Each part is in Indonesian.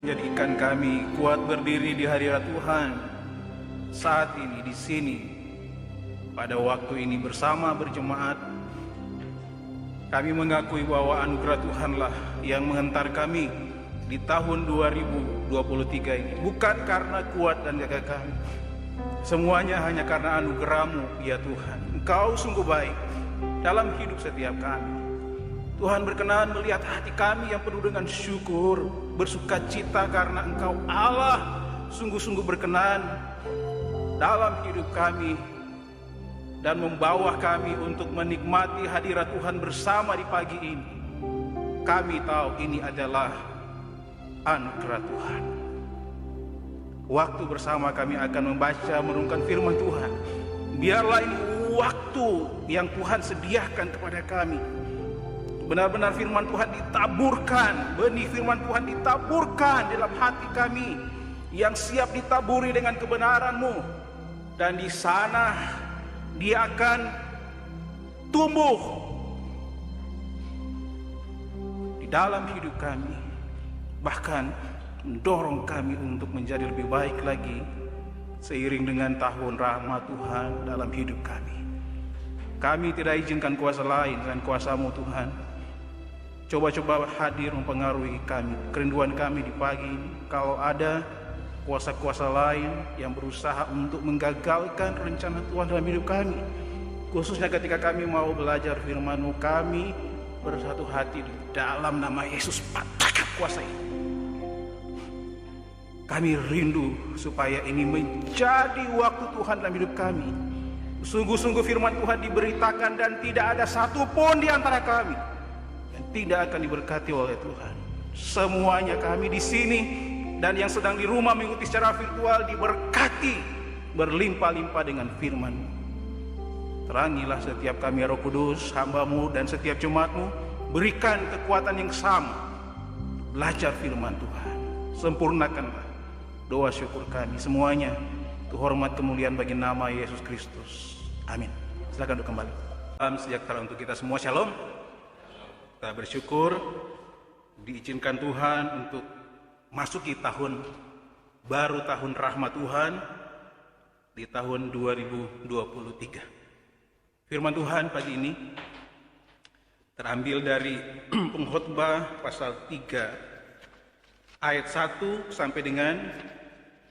Jadikan kami kuat berdiri di hadirat Tuhan saat ini di sini. Pada waktu ini bersama berjemaat, kami mengakui bahwa anugerah Tuhanlah yang menghantar kami di tahun 2023 ini. Bukan karena kuat dan gagah kami, semuanya hanya karena anugerah-Mu ya Tuhan. Engkau sungguh baik dalam hidup setiap kami. Tuhan berkenan melihat hati kami yang penuh dengan syukur, bersuka cita karena Engkau Allah sungguh-sungguh berkenan dalam hidup kami dan membawa kami untuk menikmati hadirat Tuhan bersama di pagi ini. Kami tahu ini adalah anugerah Tuhan. Waktu bersama kami akan membaca merenungkan firman Tuhan. Biarlah ini waktu yang Tuhan sediakan kepada kami. Benar-benar firman Tuhan ditaburkan, benih firman Tuhan ditaburkan dalam hati kami yang siap ditaburi dengan kebenaran-Mu. Dan di sana dia akan tumbuh di dalam hidup kami, bahkan mendorong kami untuk menjadi lebih baik lagi seiring dengan tahun rahmat Tuhan dalam hidup kami. Kami tidak izinkan kuasa lain dan kuasa-Mu Tuhan coba-coba hadir mempengaruhi kami, kerinduan kami di pagi ini. Kalau ada kuasa-kuasa lain yang berusaha untuk menggagalkan rencana Tuhan dalam hidup kami, khususnya ketika kami mau belajar firman-Mu, kami bersatu hati di dalam nama Yesus, patahkan kuasa ini. Kami rindu supaya ini menjadi waktu Tuhan dalam hidup kami. Sungguh-sungguh firman Tuhan diberitakan dan tidak ada satupun di antara kami tidak akan diberkati oleh Tuhan. Semuanya kami di sini dan yang sedang di rumah mengikuti secara virtual diberkati berlimpah-limpah dengan firman-Mu. Terangilah setiap kami Roh Kudus, hamba-Mu dan setiap jemaat-Mu. Berikan kekuatan yang sama belajar firman Tuhan. Sempurnakanlah doa syukur kami semuanya. Untuk hormat kemuliaan bagi nama Yesus Kristus. Amin. Silakan untuk kembali. Salam sejahtera untuk kita semua. Shalom. Kita bersyukur diizinkan Tuhan untuk masuki tahun baru, tahun rahmat Tuhan di tahun 2023. Firman Tuhan pagi ini terambil dari Pengkhotbah pasal 3 ayat 1 sampai dengan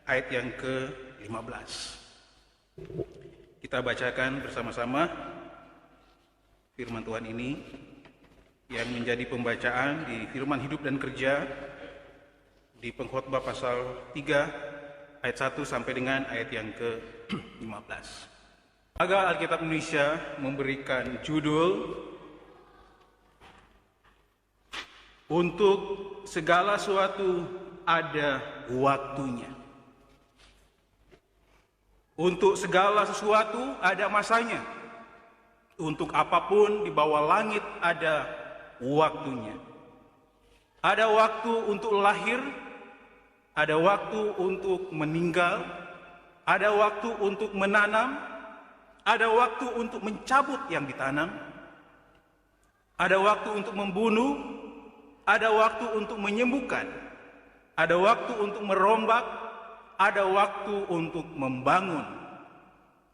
ayat yang ke-15. Kita bacakan bersama-sama firman Tuhan ini yang menjadi pembacaan di firman hidup dan kerja di Pengkhotbah pasal 3 ayat 1 sampai dengan ayat yang ke-15. Maka Alkitab Indonesia memberikan judul "Untuk segala sesuatu ada waktunya". Untuk segala sesuatu ada masanya. Untuk apapun di bawah langit ada waktunya. Ada waktu untuk lahir, ada waktu untuk meninggal, ada waktu untuk menanam, ada waktu untuk mencabut yang ditanam, ada waktu untuk membunuh, ada waktu untuk menyembuhkan, ada waktu untuk merombak, ada waktu untuk membangun,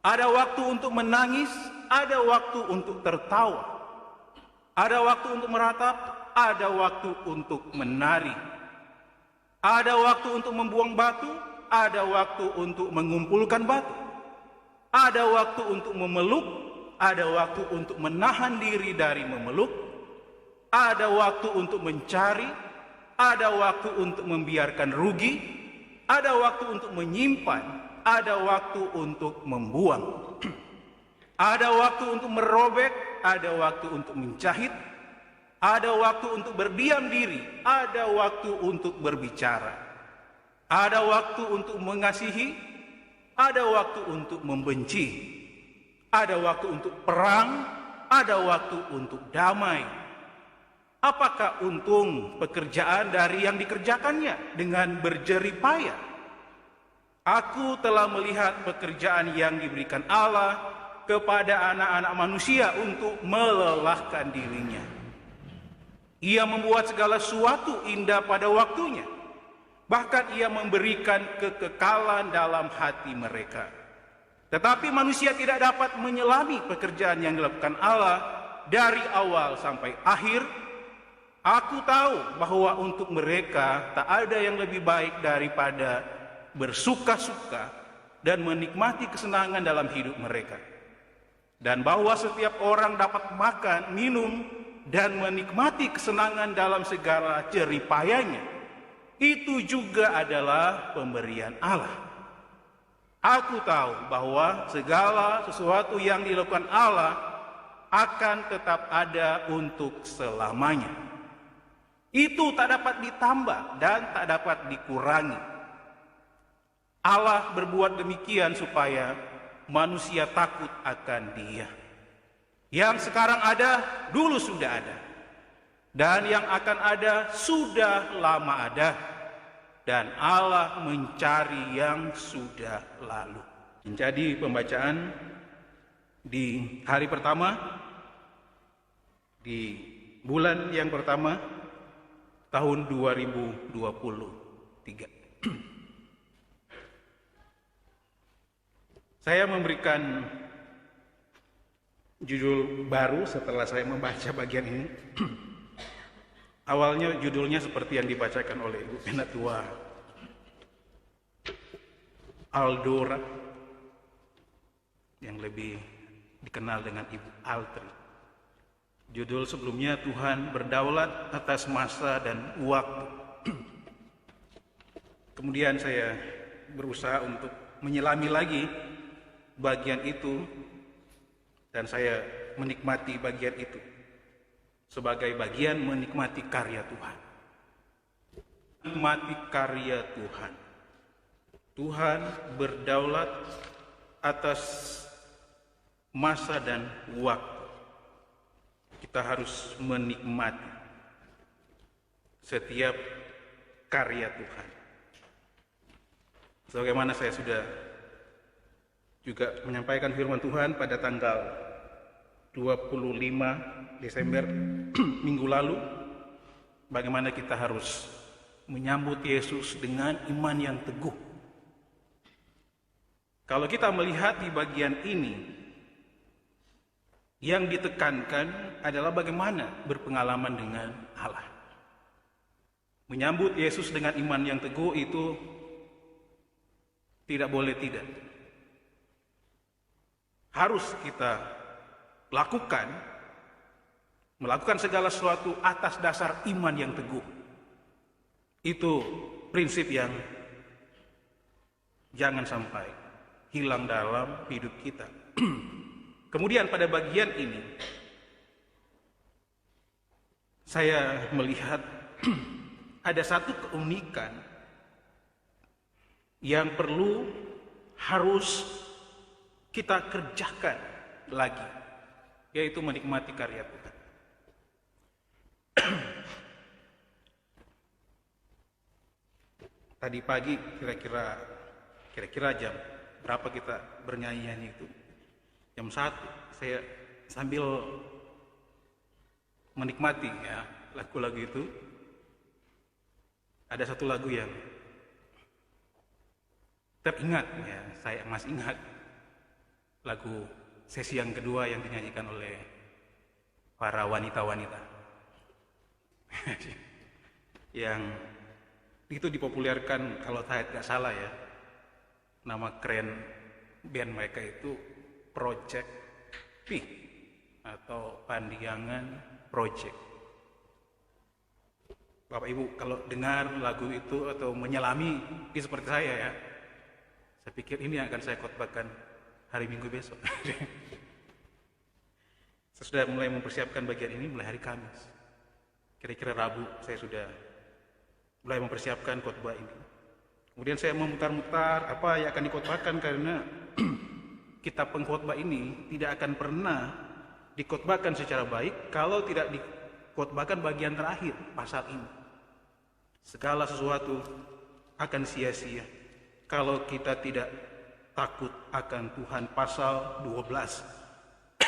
ada waktu untuk menangis, ada waktu untuk tertawa, ada waktu untuk meratap, ada waktu untuk menari, ada waktu untuk membuang batu, ada waktu untuk mengumpulkan batu, ada waktu untuk memeluk, ada waktu untuk menahan diri dari memeluk, ada waktu untuk mencari, ada waktu untuk membiarkan rugi, ada waktu untuk menyimpan, ada waktu untuk membuang. Ada waktu untuk merobek, ada waktu untuk menjahit, ada waktu untuk berdiam diri, ada waktu untuk berbicara, ada waktu untuk mengasihi, ada waktu untuk membenci, ada waktu untuk perang, ada waktu untuk damai. Apakah untung pekerjaan dari yang dikerjakannya dengan berjerih payah? Aku telah melihat pekerjaan yang diberikan Allah kepada anak-anak manusia untuk melelahkan dirinya. Ia membuat segala sesuatu indah pada waktunya. Bahkan ia memberikan kekekalan dalam hati mereka. Tetapi manusia tidak dapat menyelami pekerjaan yang dilakukan Allah dari awal sampai akhir. Aku tahu bahwa untuk mereka tak ada yang lebih baik daripada bersuka-suka dan menikmati kesenangan dalam hidup mereka. Dan bahwa setiap orang dapat makan, minum, dan menikmati kesenangan dalam segala jeripayanya. Itu juga adalah pemberian Allah. Aku tahu bahwa segala sesuatu yang dilakukan Allah akan tetap ada untuk selamanya. Itu tak dapat ditambah dan tak dapat dikurangi. Allah berbuat demikian supaya manusia takut akan Dia. Yang sekarang ada, dulu sudah ada. Dan yang akan ada, sudah lama ada. Dan Allah mencari yang sudah lalu. Jadi pembacaan di hari pertama, di bulan yang pertama, tahun 2023. Saya memberikan judul baru setelah saya membaca bagian ini. Awalnya judulnya seperti yang dibacakan oleh Ibu Penatua Aldora, yang lebih dikenal dengan Ibu Altri. Judul sebelumnya, Tuhan berdaulat atas masa dan waktu. Kemudian saya berusaha untuk menyelami lagi bagian itu, dan saya menikmati bagian itu sebagai bagian menikmati karya Tuhan. Menikmati karya Tuhan. Tuhan berdaulat atas masa dan waktu. Kita harus menikmati setiap karya Tuhan. Sebagaimana saya sudah juga menyampaikan firman Tuhan pada tanggal 25 Desember minggu lalu, bagaimana kita harus menyambut Yesus dengan iman yang teguh. Kalau kita melihat di bagian ini, yang ditekankan adalah bagaimana berpengalaman dengan Allah. Menyambut Yesus dengan iman yang teguh itu tidak boleh tidak. Harus kita lakukan, melakukan segala sesuatu atas dasar iman yang teguh. Itu prinsip yang jangan sampai hilang dalam hidup kita. Kemudian pada bagian ini saya melihat ada satu keunikan yang perlu harus kita kerjakan lagi, yaitu menikmati karya Tuhan. Tadi pagi kira-kira jam berapa kita bernyanyi itu? Jam 1 saya sambil menikmati ya lagu-lagu itu. Ada satu lagu yang teringat ya, saya masih ingat lagu sesi yang kedua yang dinyanyikan oleh para wanita-wanita. Yang itu dipopulerkan, kalau saya tidak salah ya, nama keren band mereka itu Project P atau Pandiangan Project. Bapak Ibu kalau dengar lagu itu atau menyelami seperti saya ya, saya pikir ini yang akan saya khotbahkan hari Minggu besok. Saya sudah mulai mempersiapkan bagian ini mulai hari Kamis. Kira-kira Rabu saya sudah mulai mempersiapkan khotbah ini. Kemudian saya memutar-mutar apa yang akan dikhotbahkan, karena kitab pengkhotbah ini tidak akan pernah dikhotbahkan secara baik kalau tidak dikhotbahkan bagian terakhir pasal ini. Segala sesuatu akan sia-sia kalau kita tidak takut akan Tuhan. Pasal 12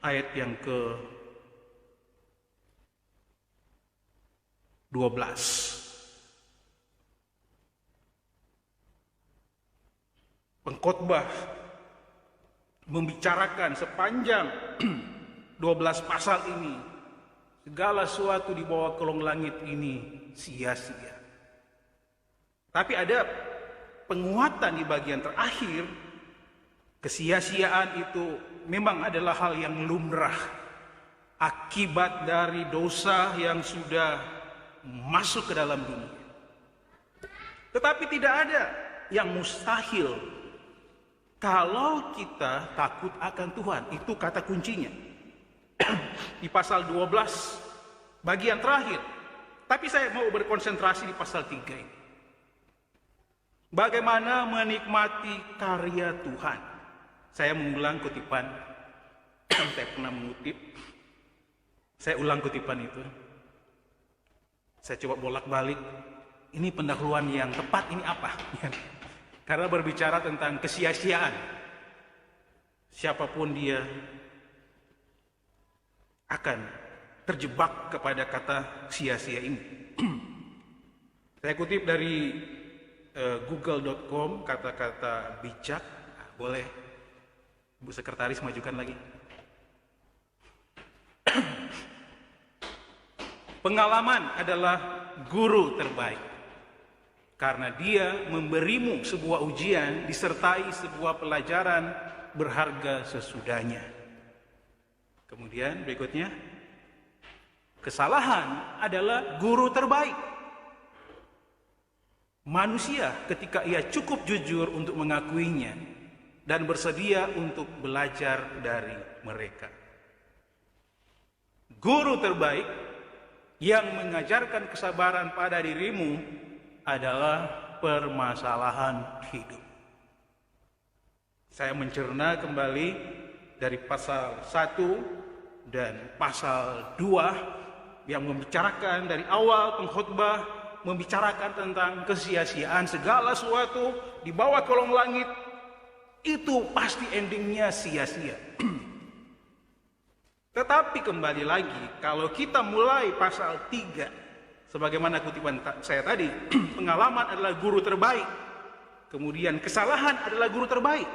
ayat yang ke 12. pengkhotbah membicarakan sepanjang 12 pasal ini, segala sesuatu di bawah kolong langit ini sia-sia. Tapi ada penguatan di bagian terakhir. Kesia-siaan itu memang adalah hal yang lumrah, akibat dari dosa yang sudah masuk ke dalam dunia. Tetapi tidak ada yang mustahil kalau kita takut akan Tuhan. Itu kata kuncinya di pasal 12 bagian terakhir. Tapi saya mau berkonsentrasi di pasal 3 ini. Bagaimana menikmati karya Tuhan. Saya mengulang kutipan. Saya pernah mengutip. Saya ulang kutipan itu. Saya coba bolak-balik. Ini pendahuluan yang tepat ini apa? Karena berbicara tentang kesia-siaan. Siapapun dia akan terjebak kepada kata sia-sia ini. Saya kutip dari google.com, kata-kata bijak. Boleh Bu Sekretaris majukan lagi. Pengalaman adalah guru terbaik, karena dia memberimu sebuah ujian disertai sebuah pelajaran berharga sesudahnya. Kemudian berikutnya, kesalahan adalah guru terbaik. Manusia ketika ia cukup jujur untuk mengakuinya dan bersedia untuk belajar dari mereka. Guru terbaik yang mengajarkan kesabaran pada dirimu adalah permasalahan hidup. Saya mencerna kembali dari pasal 1 dan pasal 2 yang membicarakan dari awal pengkhotbah, membicarakan tentang kesia-siaan segala sesuatu di bawah kolong langit. Itu pasti endingnya sia-sia. Tetapi kembali lagi, kalau kita mulai pasal 3, sebagaimana kutipan saya tadi, pengalaman adalah guru terbaik. Kemudian kesalahan adalah guru terbaik.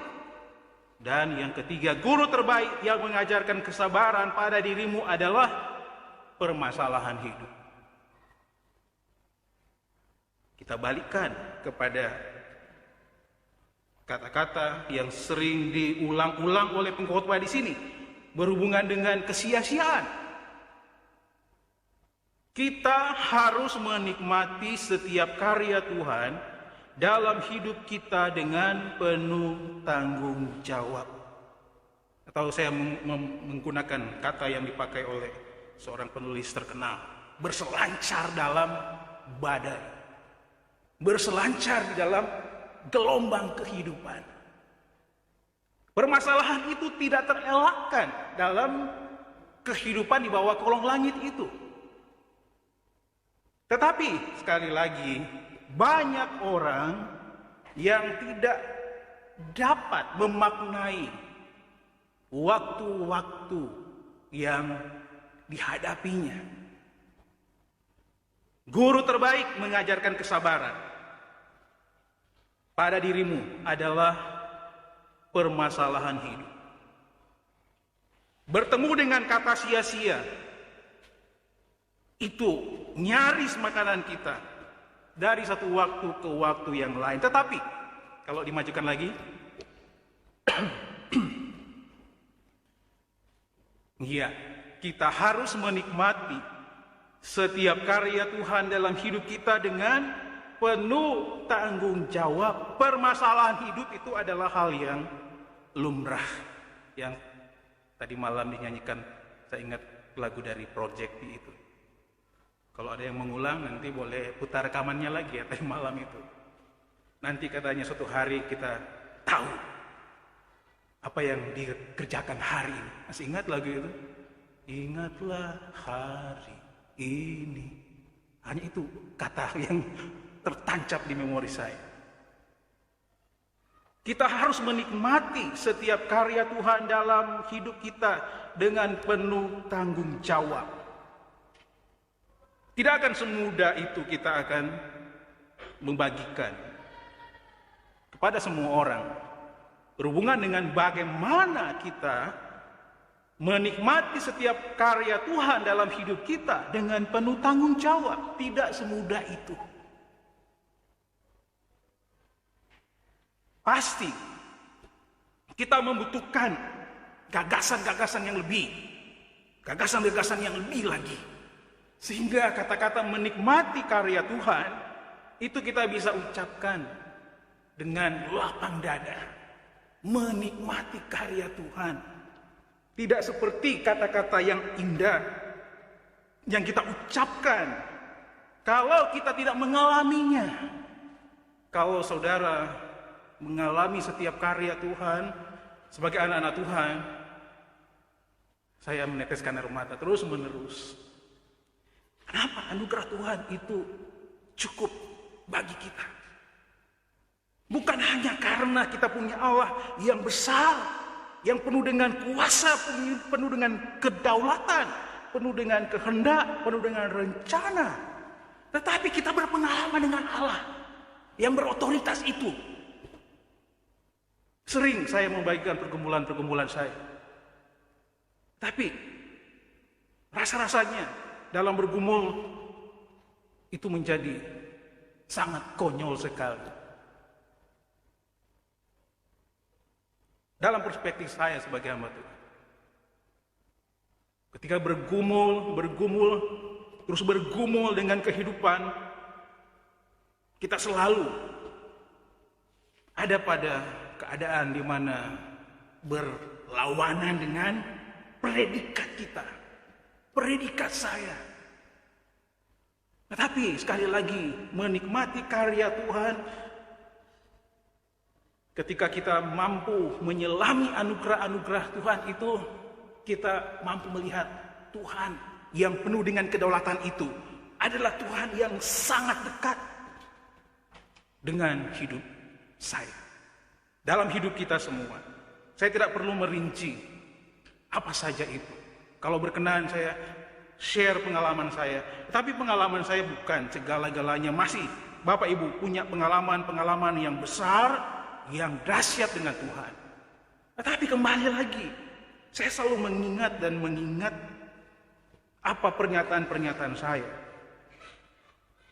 Dan yang ketiga, guru terbaik yang mengajarkan kesabaran pada dirimu adalah permasalahan hidup. Kita balikkan kepada kata-kata yang sering diulang-ulang oleh pengkhotbah di sini berhubungan dengan kesia-siaan. Kita harus menikmati setiap karya Tuhan dalam hidup kita dengan penuh tanggung jawab. Atau saya menggunakan kata yang dipakai oleh seorang penulis terkenal, berselancar dalam badai, berselancar di dalam gelombang kehidupan. Permasalahan itu tidak terelakkan dalam kehidupan di bawah kolong langit itu. Tetapi sekali lagi, banyak orang yang tidak dapat memaknai waktu-waktu yang dihadapinya. Guru terbaik mengajarkan kesabaran pada dirimu adalah permasalahan hidup. Bertemu dengan kata sia-sia itu nyaris makanan kita dari satu waktu ke waktu yang lain. Tetapi kalau dimajukan lagi, ya, kita harus menikmati setiap karya Tuhan dalam hidup kita dengan penuh tanggung jawab. Permasalahan hidup itu adalah hal yang lumrah, yang tadi malam dinyanyikan. Saya ingat lagu dari Project itu. Kalau ada yang mengulang nanti boleh putar rekamannya lagi ya tadi malam itu. Nanti katanya suatu hari kita tahu apa yang dikerjakan hari ini. Masih ingat lagu itu? Ingatlah hari ini. Hanya itu kata yang tertancap di memori saya. Kita harus menikmati setiap karya Tuhan dalam hidup kita dengan penuh tanggung jawab. Tidak akan semudah itu kita akan membagikan kepada semua orang berhubungan dengan bagaimana kita menikmati setiap karya Tuhan dalam hidup kita dengan penuh tanggung jawab. Tidak semudah itu. Pasti kita membutuhkan gagasan-gagasan yang lebih, gagasan-gagasan yang lebih lagi. Sehingga kata-kata menikmati karya Tuhan itu kita bisa ucapkan dengan lapang dada. Menikmati karya Tuhan. Tidak seperti kata-kata yang indah yang kita ucapkan kalau kita tidak mengalaminya. Kalau saudara mengalami setiap karya Tuhan sebagai anak-anak Tuhan, saya meneteskan air mata terus menerus. Kenapa anugerah Tuhan itu cukup bagi kita? Bukan hanya karena kita punya Allah yang besar, yang penuh dengan kuasa, penuh dengan kedaulatan, penuh dengan kehendak, penuh dengan rencana. Tetapi kita berpengalaman dengan Allah yang berotoritas itu. Sering saya membagikan pergumulan-pergumulan saya. Tapi rasa-rasanya dalam bergumul itu menjadi sangat konyol sekali. Dalam perspektif saya sebagai hamba Tuhan. Ketika bergumul, terus bergumul dengan kehidupan, kita selalu ada pada keadaan di mana berlawanan dengan predikat kita, predikat saya. Tetapi sekali lagi menikmati karya Tuhan, ketika kita mampu menyelami anugerah-anugerah Tuhan itu, kita mampu melihat Tuhan yang penuh dengan kedaulatan itu adalah Tuhan yang sangat dekat dengan hidup saya. Dalam hidup kita semua. Saya tidak perlu merinci apa saja itu. Kalau berkenan saya share pengalaman saya. Tetapi pengalaman saya bukan segala-galanya. Masih Bapak Ibu punya pengalaman-pengalaman yang besar, yang dahsyat dengan Tuhan. Tetapi kembali lagi, saya selalu mengingat apa pernyataan-pernyataan saya.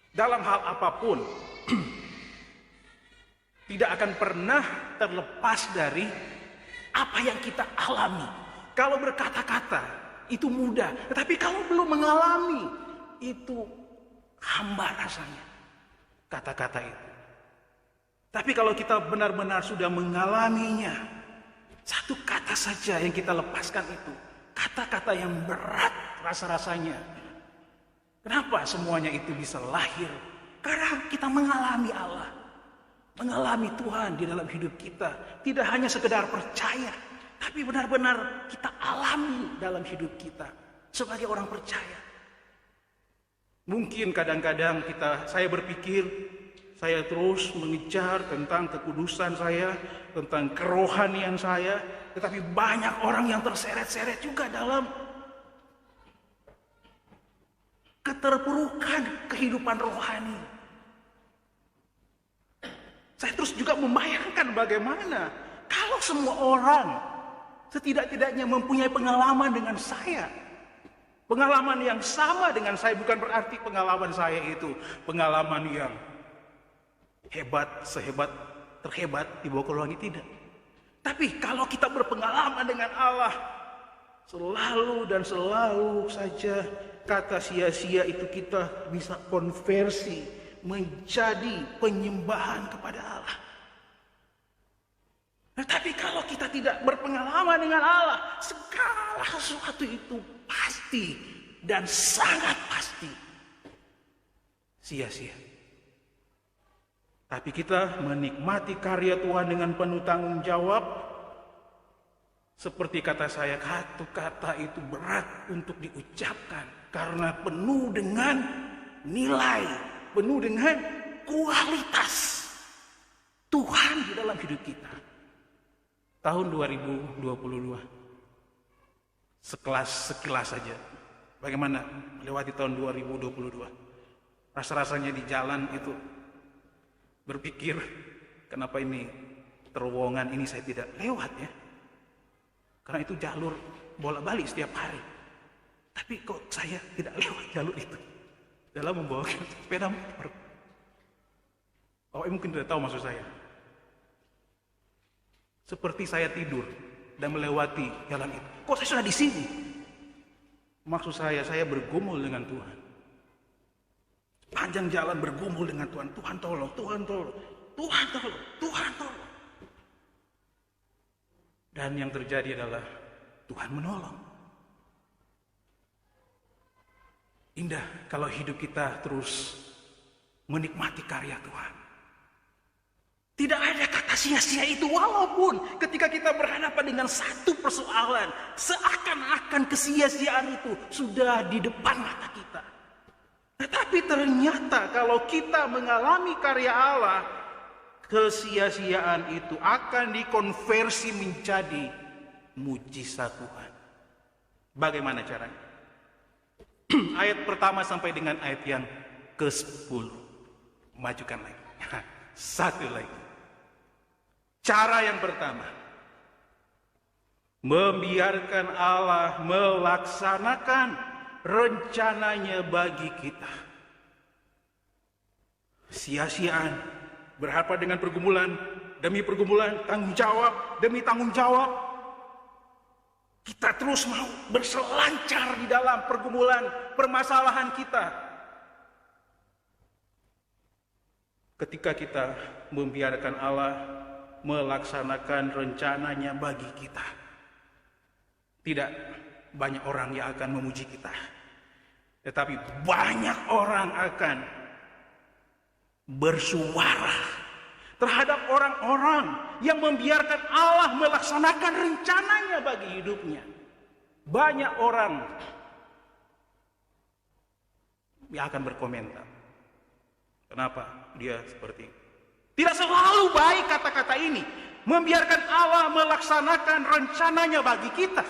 Dalam hal apapun, tidak akan pernah terlepas dari apa yang kita alami. Kalau berkata-kata, itu mudah. Tetapi kalau belum mengalami, itu hambar rasanya. Kata-kata itu. Tapi kalau kita benar-benar sudah mengalaminya, satu kata saja yang kita lepaskan itu, kata-kata yang berat rasa-rasanya. Kenapa semuanya itu bisa lahir? Karena kita mengalami Allah, mengalami Tuhan di dalam hidup kita. Tidak hanya sekedar percaya, tapi benar-benar kita alami dalam hidup kita sebagai orang percaya. Mungkin kadang-kadang saya berpikir, saya terus mengejar tentang kekudusan saya, tentang kerohanian saya, tetapi banyak orang yang terseret-seret juga dalam keterpurukan kehidupan rohani. Saya terus juga membayangkan bagaimana kalau semua orang setidak-tidaknya mempunyai pengalaman dengan saya. Pengalaman yang sama dengan saya, bukan berarti pengalaman saya itu pengalaman yang hebat, terhebat di bawah langit, tidak. Tapi kalau kita berpengalaman dengan Allah, selalu dan selalu saja kata sia-sia itu kita bisa konversi menjadi penyembahan kepada Allah. Tetapi kalau kita tidak berpengalaman dengan Allah, segala sesuatu itu pasti dan sangat pasti sia-sia. Tapi kita menikmati karya Tuhan dengan penuh tanggung jawab. Seperti kata saya, kata itu berat untuk diucapkan. Karena penuh dengan nilai, penuh dengan kualitas Tuhan di dalam hidup kita. Tahun 2022. Sekilas saja. Bagaimana melewati tahun 2022. Rasa-rasanya di jalan itu berpikir, kenapa ini terowongan ini saya tidak lewat ya. Karena itu jalur bolak-balik setiap hari. Tapi kok saya tidak lewat jalur itu dalam membawa sepeda motor. Mungkin tidak tahu maksud saya. Seperti saya tidur dan melewati jalan itu. Kok saya sudah di sini? Maksud saya bergumul dengan Tuhan. Panjang jalan bergumul dengan Tuhan. Tuhan tolong, Tuhan tolong, Tuhan tolong, Tuhan tolong. Dan yang terjadi adalah Tuhan menolong. Indah kalau hidup kita terus menikmati karya Tuhan. Tidak ada kata sia-sia itu, walaupun ketika kita berhadapan dengan satu persoalan, seakan-akan kesia-siaan itu sudah di depan mata kita. Tetapi ternyata kalau kita mengalami karya Allah, kesia-siaan itu akan dikonversi menjadi mujizat Tuhan. Bagaimana caranya? Ayat pertama sampai dengan ayat yang ke-10. Majukan lagi. Satu lagi. Cara yang pertama, membiarkan Allah melaksanakan rencananya bagi kita. Sia-siaan, berhadapan dengan pergumulan demi pergumulan, tanggung jawab demi tanggung jawab. Kita terus mau berselancar di dalam pergumulan, permasalahan kita. Ketika kita membiarkan Allah melaksanakan rencananya bagi kita, tidak banyak orang yang akan memuji kita, tetapi banyak orang akan bersuara terhadap orang-orang yang membiarkan Allah melaksanakan rencananya bagi hidupnya. Banyak orang yang akan berkomentar, kenapa dia seperti itu? Tidak selalu baik kata-kata ini. Membiarkan Allah melaksanakan rencananya bagi kita.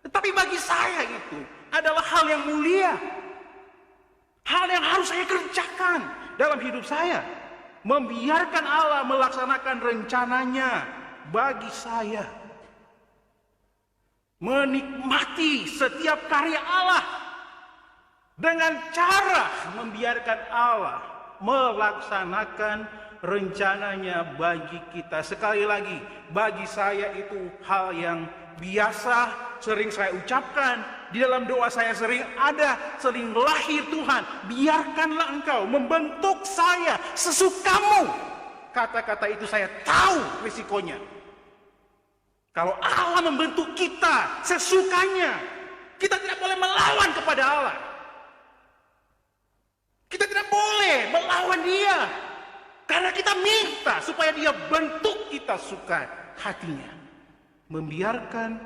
Tetapi bagi saya itu adalah hal yang mulia. Hal yang harus saya kerjakan dalam hidup saya. Membiarkan Allah melaksanakan rencananya bagi saya. Menikmati setiap karya Allah dengan cara membiarkan Allah melaksanakan rencananya bagi kita. Sekali lagi, bagi saya itu hal yang biasa, sering saya ucapkan. Di dalam doa saya sering lahir Tuhan, biarkanlah Engkau membentuk saya sesukamu. Kata-kata itu saya tahu risikonya. Kalau Allah membentuk kita sesukanya, kita tidak boleh melawan kepada Allah. Kita tidak boleh melawan Dia. Karena kita minta supaya Dia bentuk kita suka hatinya. Membiarkan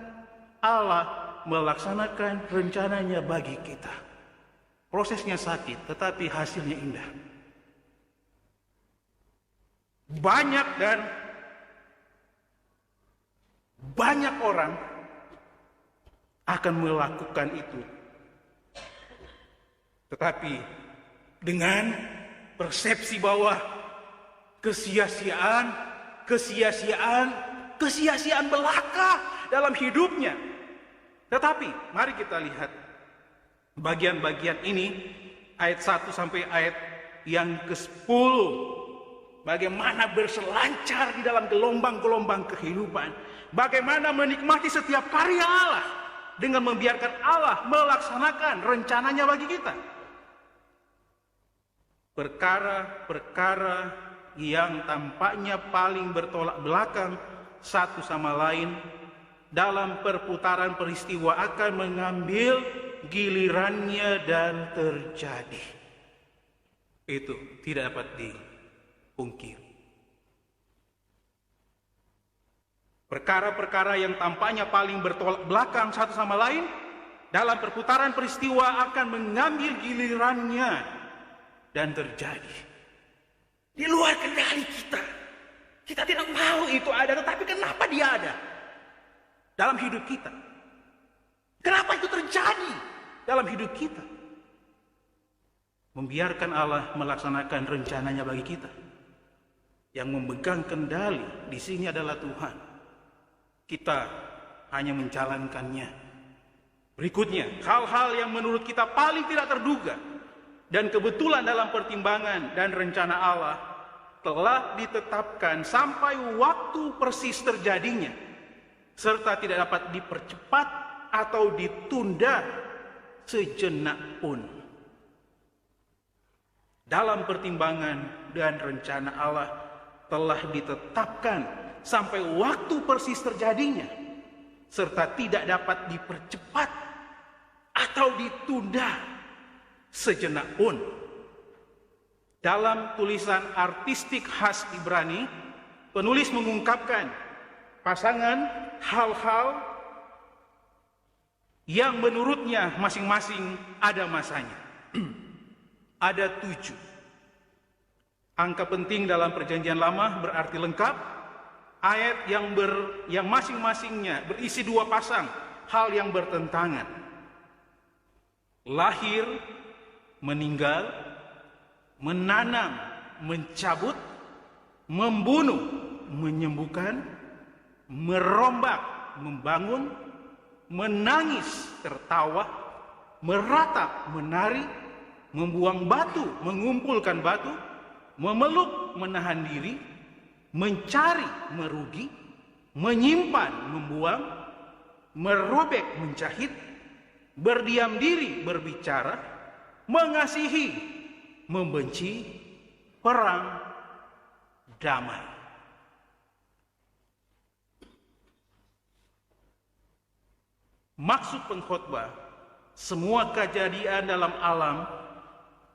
Allah melaksanakan rencananya bagi kita. Prosesnya sakit, tetapi hasilnya indah. Banyak orang akan melakukan itu. Tetapi dengan persepsi bahwa kesia-siaan belaka dalam hidupnya. Tetapi mari kita lihat bagian-bagian ini, ayat 1 sampai ayat yang ke-10. Bagaimana berselancar di dalam gelombang-gelombang kehidupan. Bagaimana menikmati setiap karya Allah dengan membiarkan Allah melaksanakan rencananya bagi kita. Perkara-perkara yang tampaknya paling bertolak belakang satu sama lain dalam perputaran peristiwa akan mengambil gilirannya dan terjadi. Itu tidak dapat dipungkiri. Perkara-perkara yang tampaknya paling bertolak belakang satu sama lain dalam perputaran peristiwa akan mengambil gilirannya dan terjadi. Di luar kendali kita. Kita tidak mau itu ada, tetapi kenapa dia ada dalam hidup kita? Kenapa itu terjadi dalam hidup kita? Membiarkan Allah melaksanakan rencananya bagi kita. Yang memegang kendali di sini adalah Tuhan. Kita hanya menjalankannya. Berikutnya, hal-hal yang menurut kita paling tidak terduga dan kebetulan dalam pertimbangan dan rencana Allah telah ditetapkan sampai waktu persis terjadinya, serta tidak dapat dipercepat atau ditunda sejenak pun. Dalam pertimbangan dan rencana Allah telah ditetapkan sampai waktu persis terjadinya, serta tidak dapat dipercepat atau ditunda sejenak pun. Dalam tulisan artistik khas Ibrani, penulis mengungkapkan pasangan hal-hal yang menurutnya masing-masing ada masanya. Ada 7. Angka penting dalam perjanjian lama berarti lengkap. Ayat yang masing-masingnya berisi 2 pasang hal yang bertentangan. Lahir, meninggal, menanam, mencabut, membunuh, menyembuhkan, merombak, membangun, menangis, tertawa, meratap, menari, membuang batu, mengumpulkan batu, memeluk, menahan diri, mencari, merugi, menyimpan, membuang, merobek, menjahit, berdiam diri, berbicara, mengasihi, membenci, perang, damai. Maksud pengkhotbah, semua kejadian dalam alam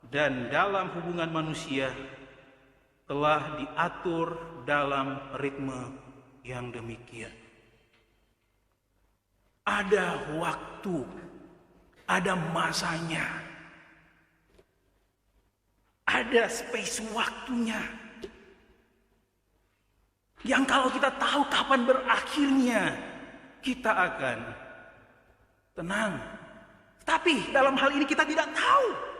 dan dalam hubungan manusia telah diatur dalam ritme yang demikian. Ada waktu, ada masanya, ada space waktunya. Yang kalau kita tahu kapan berakhirnya, kita akan tenang. Tapi dalam hal ini kita tidak tahu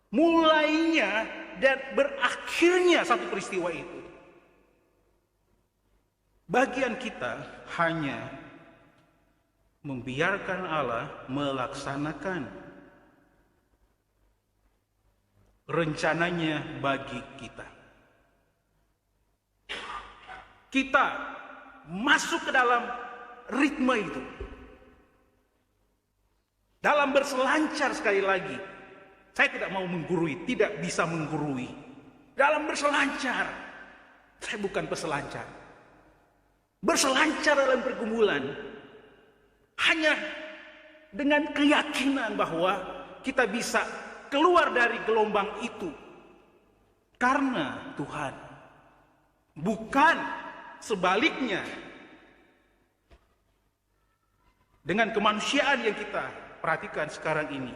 mulainya dan berakhirnya satu peristiwa itu. Bagian kita hanya membiarkan Allah melaksanakan rencananya bagi kita. Kita masuk ke dalam ritme itu. Dalam berselancar, sekali lagi, saya tidak mau menggurui, tidak bisa menggurui. Dalam berselancar, saya bukan peselancar. Berselancar dalam pergumulan, hanya dengan keyakinan bahwa kita bisa keluar dari gelombang itu. Karena Tuhan, bukan sebaliknya. Dengan kemanusiaan yang kita perhatikan sekarang ini,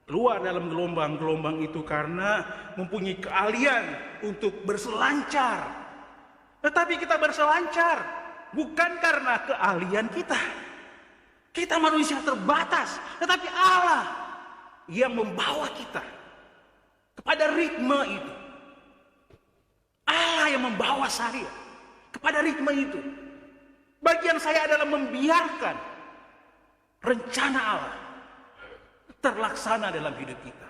keluar dalam gelombang-gelombang itu karena mempunyai keahlian untuk berselancar. Tetapi kita berselancar bukan karena keahlian kita. Kita manusia terbatas, tetapi Allah yang membawa kita kepada ritme itu. Allah yang membawa saya kepada ritme itu. Bagian saya adalah membiarkan rencana Allah terlaksana dalam hidup kita.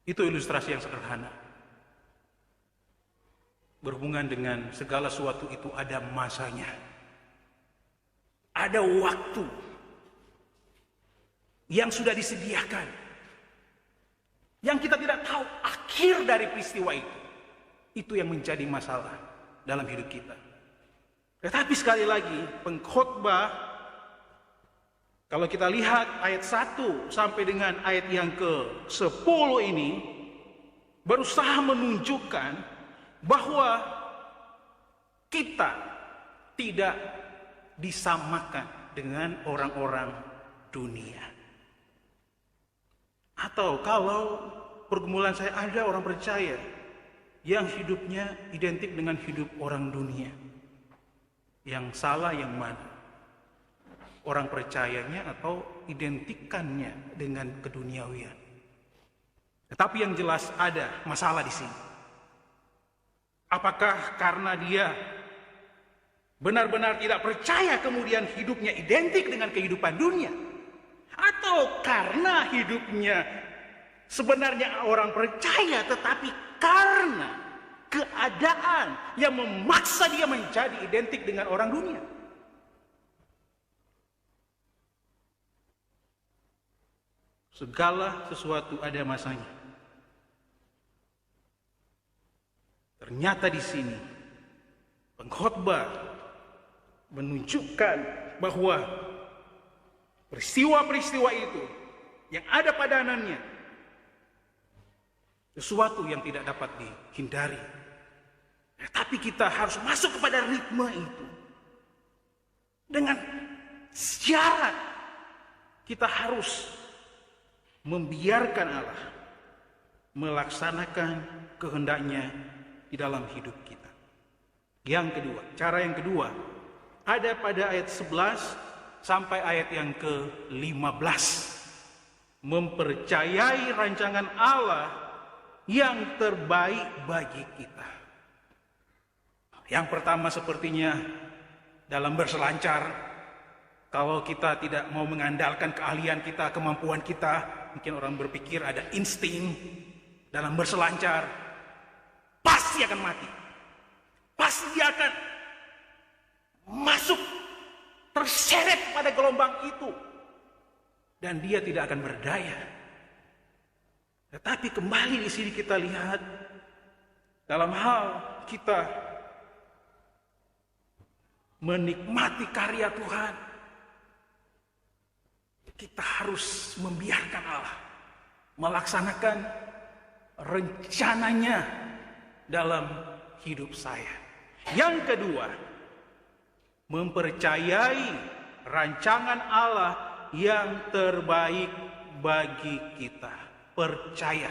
Itu ilustrasi yang sederhana. Berhubungan dengan segala sesuatu itu ada masanya. Ada waktu yang sudah disediakan. Yang kita tidak tahu akhir dari peristiwa itu. Itu yang menjadi masalah dalam hidup kita. Tetapi sekali lagi, pengkhotbah, kalau kita lihat ayat 1 sampai dengan ayat yang ke-10 ini, berusaha menunjukkan bahwa kita tidak disamakan dengan orang-orang dunia. Atau kalau pergumulan saya, ada orang percaya yang hidupnya identik dengan hidup orang dunia. Yang salah yang mana? Orang percayanya atau identikannya dengan keduniawian? Tetapi yang jelas ada masalah di sini. Apakah karena dia benar-benar tidak percaya kemudian hidupnya identik dengan kehidupan dunia? Atau karena hidupnya sebenarnya orang percaya tetapi karena keadaan yang memaksa dia menjadi identik dengan orang dunia? Segala sesuatu ada masanya. Ternyata di sini pengkhotbah menunjukkan bahwa peristiwa-peristiwa itu yang ada padanannya sesuatu yang tidak dapat dihindari. Tapi kita harus masuk kepada ritme itu dengan syarat kita harus membiarkan Allah melaksanakan kehendaknya di dalam hidup kita. Yang kedua, cara yang kedua ada pada ayat 11 sampai ayat yang ke-15. Mempercayai rancangan Allah yang terbaik bagi kita. Yang pertama sepertinya dalam berselancar. Kalau kita tidak mau mengandalkan keahlian kita, kemampuan kita, mungkin orang berpikir ada insting dalam berselancar. Pasti akan mati. Pasti dia akan masuk, terseret pada gelombang itu. Dan dia tidak akan berdaya. Tetapi kembali di sini kita lihat, dalam hal kita menikmati karya Tuhan, kita harus membiarkan Allah melaksanakan rencananya dalam hidup saya. Yang kedua, mempercayai rancangan Allah yang terbaik bagi kita. Percaya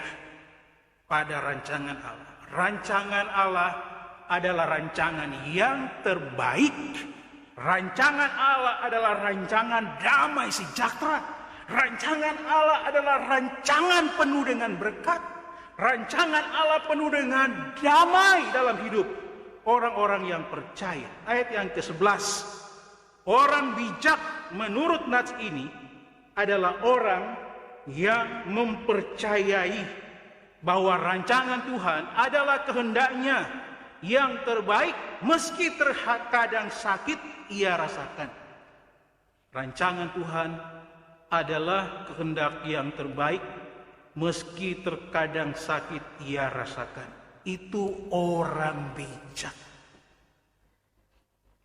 pada rancangan Allah. Rancangan Allah adalah rancangan yang terbaik. Rancangan Allah adalah rancangan damai sejahtera. Rancangan Allah adalah rancangan penuh dengan berkat. Rancangan Allah penuh dengan damai dalam hidup orang-orang yang percaya. Ayat yang ke-11. Orang bijak menurut nats ini adalah orang yang mempercayai bahwa rancangan Tuhan adalah kehendaknya yang terbaik meski terkadang sakit ia rasakan. Rancangan Tuhan adalah kehendak yang terbaik meski terkadang sakit ia rasakan. Itu orang bijak.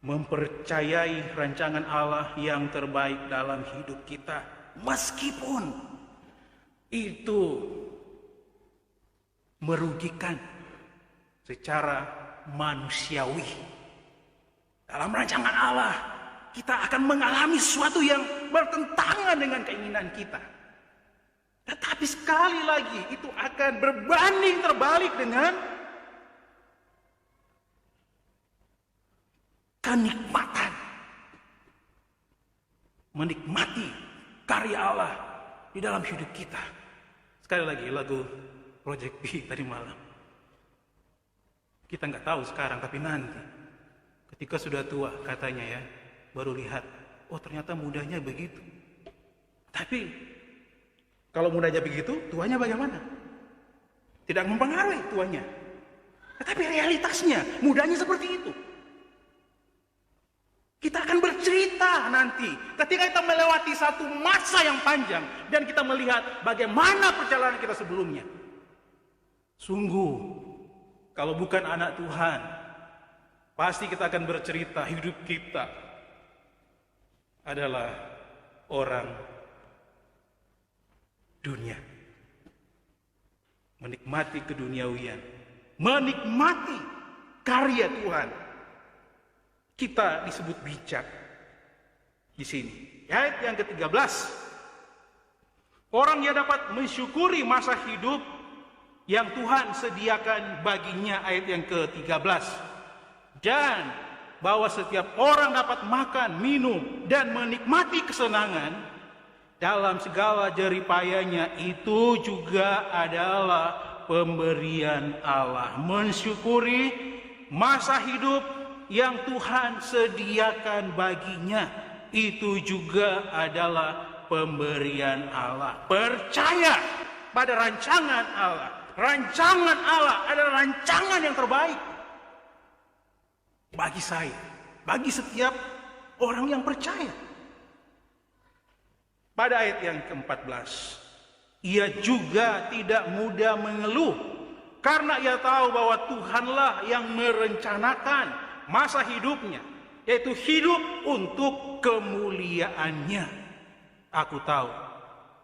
Mempercayai rancangan Allah yang terbaik dalam hidup kita. Meskipun itu merugikan secara manusiawi. Dalam rancangan Allah, kita akan mengalami sesuatu yang bertentangan dengan keinginan kita. Tetapi sekali lagi itu akan berbanding terbalik dengan kenikmatan. Menikmati karya Allah di dalam hidup kita. Sekali lagi lagu Project B tadi malam. Kita nggak tahu sekarang, tapi nanti ketika sudah tua katanya ya, baru lihat, oh ternyata mudanya begitu. Tapi kalau mudanya begitu, tuanya bagaimana? Tidak mempengaruhi tuanya. Tetapi realitasnya, mudanya seperti itu. Kita akan bercerita nanti ketika kita melewati satu masa yang panjang dan kita melihat bagaimana perjalanan kita sebelumnya. Sungguh, kalau bukan anak Tuhan, pasti kita akan bercerita hidup kita adalah orang dunia. Menikmati keduniawian, menikmati karya Tuhan. Kita disebut bijak di sini. Ayat yang ke-13. Orang yang dapat mensyukuri masa hidup yang Tuhan sediakan baginya, ayat yang ke-13. Dan bahwa setiap orang dapat makan, minum, dan menikmati kesenangan dalam segala jeripayanya itu juga adalah pemberian Allah. Mensyukuri masa hidup yang Tuhan sediakan baginya itu juga adalah pemberian Allah. Percaya pada rancangan Allah. Rancangan Allah adalah rancangan yang terbaik bagi saya, bagi setiap orang yang percaya. Pada ayat yang ke-14, ia juga tidak mudah mengeluh karena ia tahu bahwa Tuhanlah yang merencanakan masa hidupnya, yaitu hidup untuk kemuliaannya. Aku tahu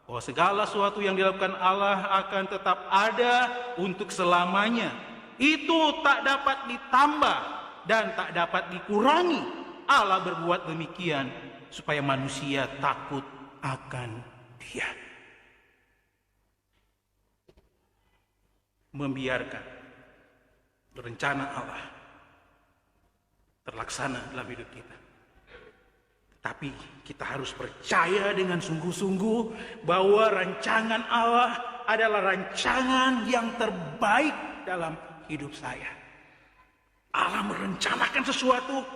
bahwa segala sesuatu yang dilakukan Allah akan tetap ada untuk selamanya. Itu tak dapat ditambah dan tak dapat dikurangi. Allah berbuat demikian supaya manusia takut akan Dia. Membiarkan rencana Allah terlaksana dalam hidup kita. Tapi kita harus percaya dengan sungguh-sungguh bahwa rancangan Allah adalah rancangan yang terbaik dalam hidup saya. Allah merencanakan sesuatu,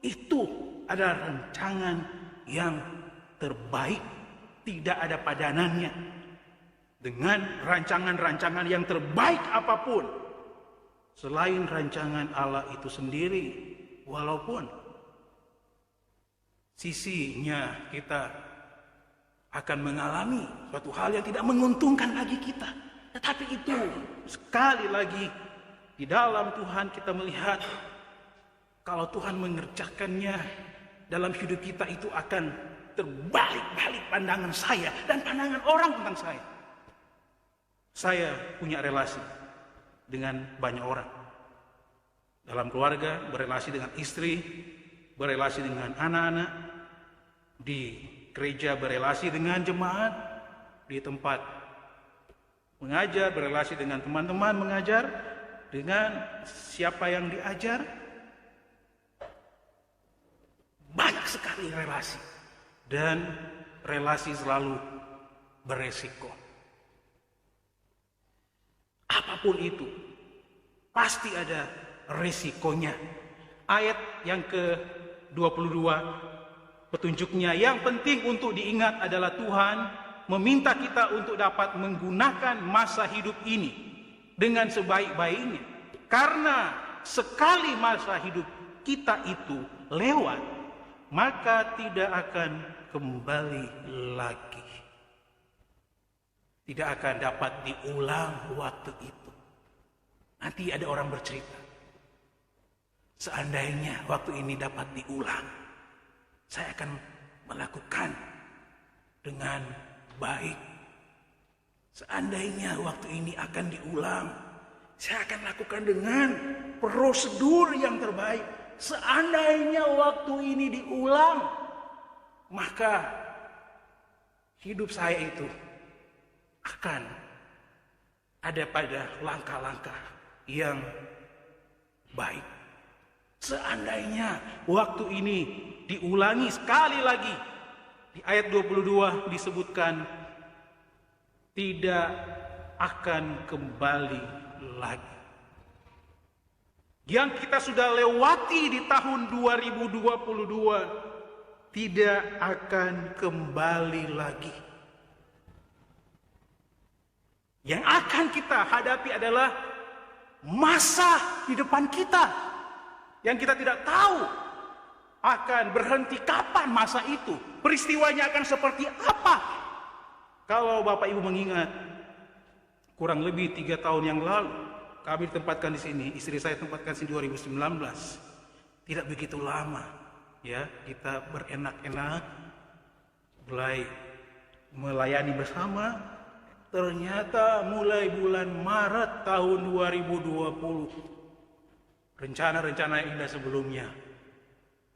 itu adalah rancangan yang terbaik. Tidak ada padanannya dengan rancangan-rancangan yang terbaik apapun selain rancangan Allah itu sendiri. Walaupun sisinya kita akan mengalami suatu hal yang tidak menguntungkan bagi kita. Tetapi itu sekali lagi di dalam Tuhan kita melihat kalau Tuhan mengerjakannya dalam hidup kita itu akan terbalik-balik pandangan saya dan pandangan orang tentang saya. Saya punya relasi dengan banyak orang. Dalam keluarga, berelasi dengan istri, berelasi dengan anak-anak, di gereja berelasi dengan jemaat, di tempat mengajar berelasi dengan teman-teman mengajar, dengan siapa yang diajar. Banyak sekali relasi, dan relasi selalu beresiko. Apapun itu, pasti ada resikonya. Ayat yang ke-22 petunjuknya yang penting untuk diingat adalah Tuhan meminta kita untuk dapat menggunakan masa hidup ini dengan sebaik-baiknya. Karena sekali masa hidup kita itu lewat, maka tidak akan kembali lagi. Tidak akan dapat diulang waktu itu. Nanti ada orang bercerita, seandainya waktu ini dapat diulang, saya akan melakukan dengan baik. Seandainya waktu ini akan diulang, saya akan lakukan dengan prosedur yang terbaik. Seandainya waktu ini diulang, maka hidup saya itu akan ada pada langkah-langkah yang baik. Seandainya waktu ini diulangi sekali lagi, di ayat 22 disebutkan tidak akan kembali lagi. Yang kita sudah lewati di tahun 2022 tidak akan kembali lagi. Yang akan kita hadapi adalah masa di depan kita yang kita tidak tahu akan berhenti kapan masa itu. Peristiwanya akan seperti apa. Kalau Bapak Ibu mengingat, kurang lebih 3 tahun yang lalu kami ditempatkan di sini, istri saya tempatkan di 2019. Tidak begitu lama, ya, kita berenak-enak, mulai melayani bersama. Ternyata mulai bulan Maret tahun 2020, rencana-rencana yang indah sebelumnya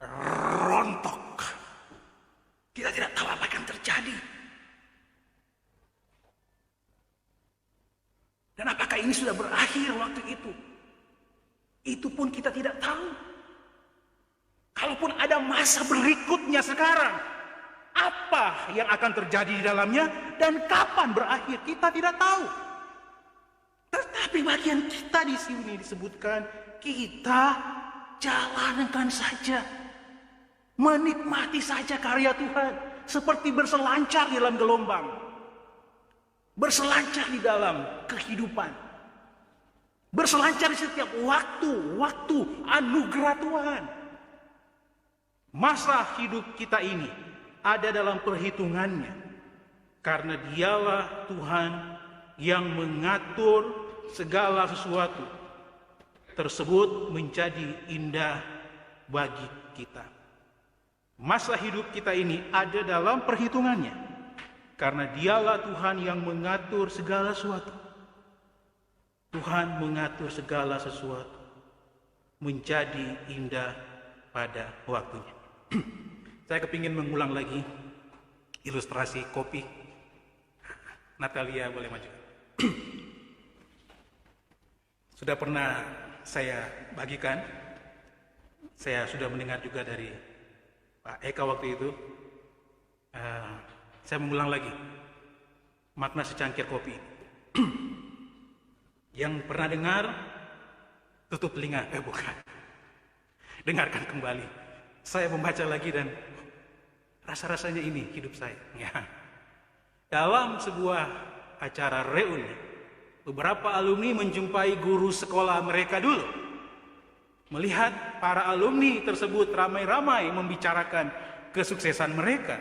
rontok. Kita tidak tahu apa yang terjadi. Dan apakah ini sudah berakhir waktu itu? Itu pun kita tidak tahu. Kalaupun ada masa berikutnya sekarang, Apa yang akan terjadi di dalamnya dan kapan berakhir, kita tidak tahu. Tetapi bagian kita di sini disebutkan, kita jalankan saja, menikmati saja karya Tuhan, seperti berselancar di dalam gelombang, berselancar di dalam kehidupan, berselancar di setiap waktu anugerah Tuhan. Masa hidup kita ini ada dalam perhitungannya, karena Dialah Tuhan yang mengatur segala sesuatu tersebut menjadi indah bagi kita. Masa hidup kita ini ada dalam perhitungannya, karena Dialah Tuhan yang mengatur segala sesuatu. Tuhan mengatur segala sesuatu menjadi indah pada waktunya. Saya kepingin mengulang lagi ilustrasi kopi. Natalia boleh maju. Sudah pernah saya bagikan, saya sudah mendengar juga dari Pak Eka waktu itu. Saya mengulang lagi makna secangkir kopi. Yang pernah dengar, tutup telinga. Bukan. Dengarkan kembali. Saya membaca lagi dan rasa-rasanya ini hidup saya. Ya. Dalam sebuah acara reuni, beberapa alumni menjumpai guru sekolah mereka dulu. Melihat para alumni tersebut ramai-ramai membicarakan kesuksesan mereka,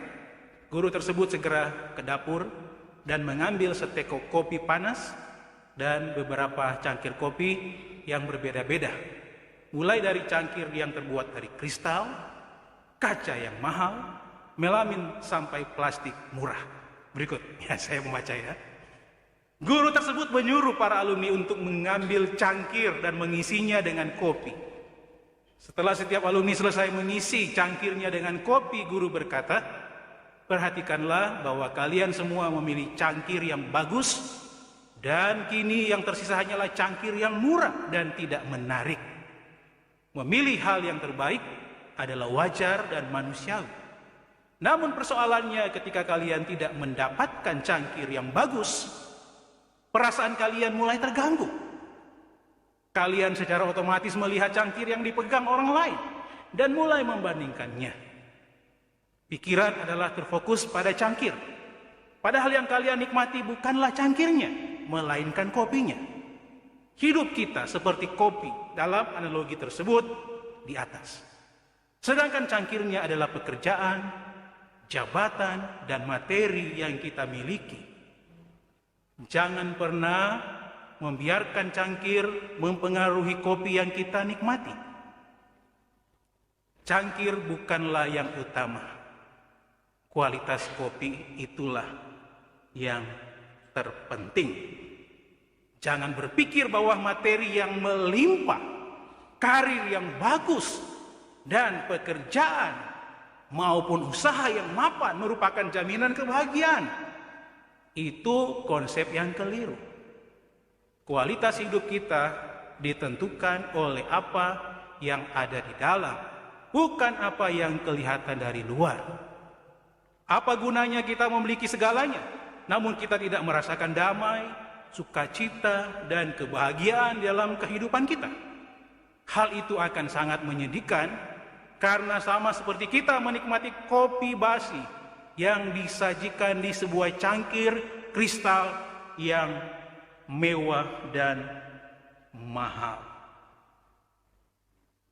guru tersebut segera ke dapur dan mengambil setekuk kopi panas dan beberapa cangkir kopi yang berbeda-beda. Mulai dari cangkir yang terbuat dari kristal, kaca yang mahal, melamin, sampai plastik murah. Berikut, ya saya membaca ya. Guru tersebut menyuruh para alumni untuk mengambil cangkir dan mengisinya dengan kopi. Setelah setiap alumni selesai mengisi cangkirnya dengan kopi, guru berkata, perhatikanlah bahwa kalian semua memilih cangkir yang bagus, dan kini yang tersisa hanyalah cangkir yang murah dan tidak menarik. Memilih hal yang terbaik adalah wajar dan manusiawi. Namun persoalannya ketika kalian tidak mendapatkan cangkir yang bagus, perasaan kalian mulai terganggu. Kalian secara otomatis melihat cangkir yang dipegang orang lain dan mulai membandingkannya. Pikiran adalah terfokus pada cangkir. Padahal yang kalian nikmati bukanlah cangkirnya, melainkan kopinya. Hidup kita seperti kopi dalam analogi tersebut di atas. Sedangkan cangkirnya adalah pekerjaan, jabatan, dan materi yang kita miliki. Jangan pernah membiarkan cangkir mempengaruhi kopi yang kita nikmati. Cangkir bukanlah yang utama. Kualitas kopi itulah yang terpenting. Jangan berpikir bahwa materi yang melimpah, karir yang bagus, dan pekerjaan maupun usaha yang mapan merupakan jaminan kebahagiaan. Itu konsep yang keliru. Kualitas hidup kita ditentukan oleh apa yang ada di dalam, bukan apa yang kelihatan dari luar. Apa gunanya kita memiliki segalanya, namun kita tidak merasakan damai, sukacita, dan kebahagiaan dalam kehidupan kita? Hal itu akan sangat menyedihkan, karena sama seperti kita menikmati kopi basi yang disajikan di sebuah cangkir kristal yang mewah dan mahal.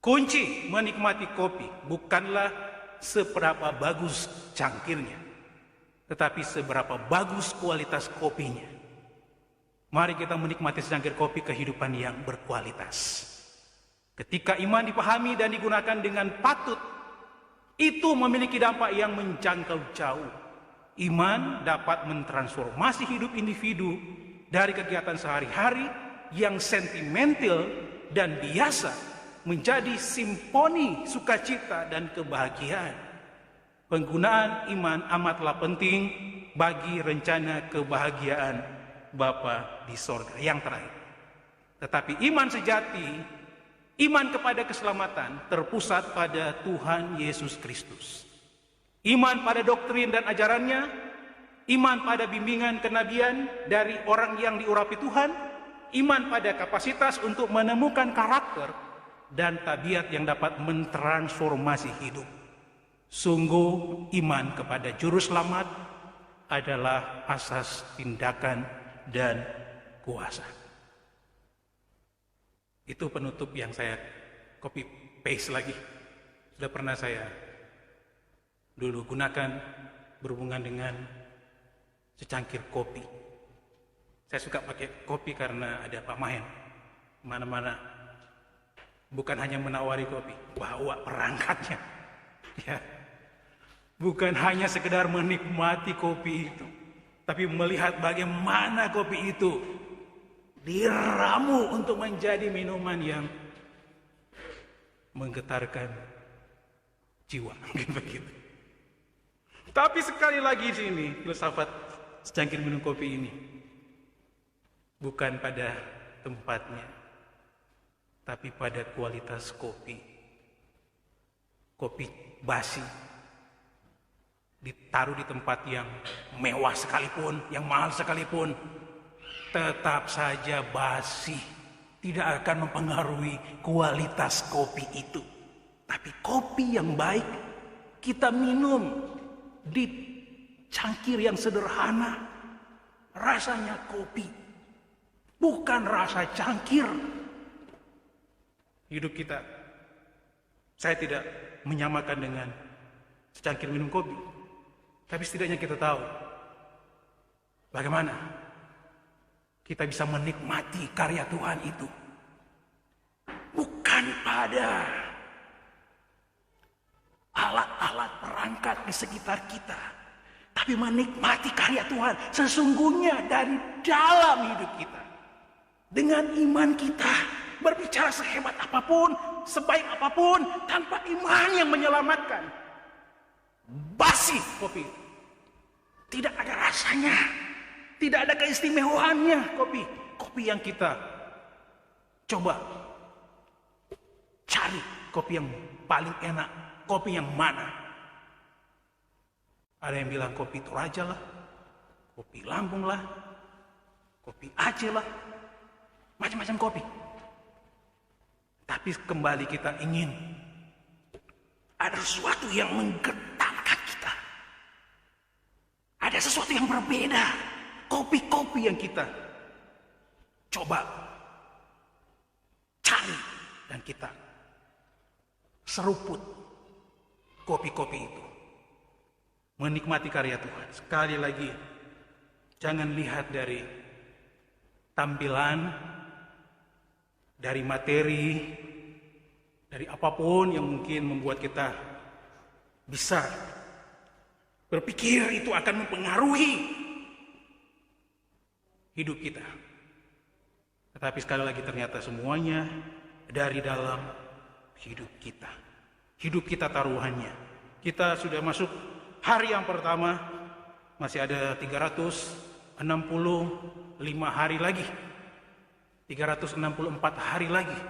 Kunci menikmati kopi bukanlah seberapa bagus cangkirnya, tetapi seberapa bagus kualitas kopinya. Mari kita menikmati secangkir kopi kehidupan yang berkualitas. Ketika iman dipahami dan digunakan dengan patut, itu memiliki dampak yang menjangkau jauh. Iman dapat mentransformasi hidup individu dari kegiatan sehari-hari yang sentimental dan biasa menjadi simfoni sukacita dan kebahagiaan. Penggunaan iman amatlah penting bagi rencana kebahagiaan Bapa di sorga. Yang terakhir, tetapi iman sejati, iman kepada keselamatan terpusat pada Tuhan Yesus Kristus. Iman pada doktrin dan ajarannya, iman pada bimbingan kenabian dari orang yang diurapi Tuhan, iman pada kapasitas untuk menemukan karakter dan tabiat yang dapat mentransformasi hidup. Sungguh iman kepada juru selamat adalah asas tindakan dan kuasa. Itu penutup yang saya copy paste lagi. Sudah pernah saya dulu gunakan berhubungan dengan secangkir kopi. Saya suka pakai kopi karena ada Pak Mahen. Mana-mana bukan hanya menawari kopi, bawa perangkatnya. Ya. Bukan hanya sekedar menikmati kopi itu, tapi melihat bagaimana kopi itu diramu untuk menjadi minuman yang menggetarkan jiwa. Begitu. Tapi sekali lagi di sini, filsafat secangkir minum kopi ini bukan pada tempatnya, tapi pada kualitas kopi. Kopi basi ditaruh di tempat yang mewah sekalipun, yang mahal sekalipun, tetap saja basi. Tidak akan mempengaruhi kualitas kopi itu. Tapi kopi yang baik kita minum di cangkir yang sederhana, rasanya kopi, bukan rasa cangkir. Hidup kita, saya tidak menyamakan dengan secangkir minum kopi, tapi setidaknya kita tahu bagaimana kita bisa menikmati karya Tuhan itu. Bukan pada alat-alat perangkat di sekitar kita, tapi menikmati karya Tuhan sesungguhnya dari dalam hidup kita. Dengan iman kita, berbicara sehebat apapun, sebaik apapun, tanpa iman yang menyelamatkan, basi kopi. Tidak ada rasanya, tidak ada keistimewaannya kopi. Kopi yang kita coba cari, kopi yang paling enak, kopi yang mana? Ada yang bilang kopi Toraja lah, kopi Lampung lah, kopi Aceh lah, macam-macam kopi. Tapi kembali kita ingin ada sesuatu yang menggetarkan kita. Ada sesuatu yang berbeda. Kopi-kopi yang kita coba cari dan kita seruput kopi-kopi itu. Menikmati karya Tuhan. Sekali lagi, jangan lihat dari tampilan, dari materi, dari apapun yang mungkin membuat kita bisa berpikir itu akan mempengaruhi hidup kita. Tetapi sekali lagi ternyata semuanya dari dalam hidup kita. Hidup kita taruhannya. Kita sudah masuk hari yang pertama, masih ada 365 hari lagi. 364 hari lagi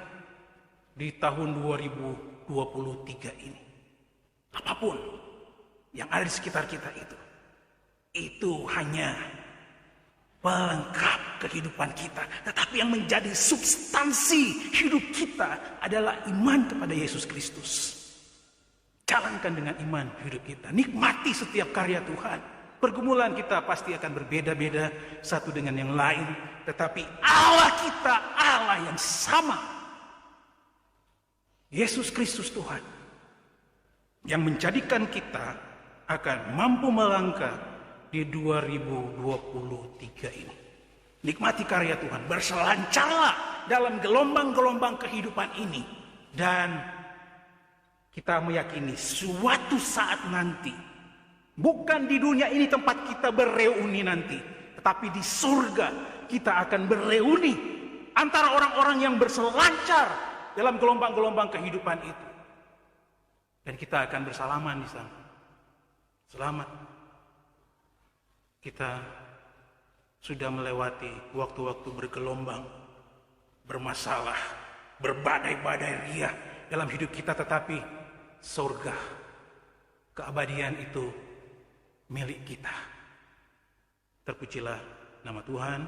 di tahun 2023 ini. Apapun yang ada di sekitar kita itu hanya pelengkap kehidupan kita. Tetapi yang menjadi substansi hidup kita adalah iman kepada Yesus Kristus. Jalankan dengan iman hidup kita. Nikmati setiap karya Tuhan. Pergumulan kita pasti akan berbeda-beda satu dengan yang lain. Tetapi Allah kita Allah yang sama. Yesus Kristus Tuhan. Yang menjadikan kita akan mampu melangkah di 2023 ini. Nikmati karya Tuhan. Berselancarlah dalam gelombang-gelombang kehidupan ini. Dan kita meyakini suatu saat nanti, bukan di dunia ini tempat kita bereuni nanti, tetapi di surga kita akan bereuni antara orang-orang yang berselancar dalam gelombang-gelombang kehidupan itu. Dan kita akan bersalaman di sana. Selamat. Kita sudah melewati waktu-waktu bergelombang, bermasalah, berbadai-badai riah dalam hidup kita, tetapi surga keabadian itu milik kita. Terpujilah nama Tuhan.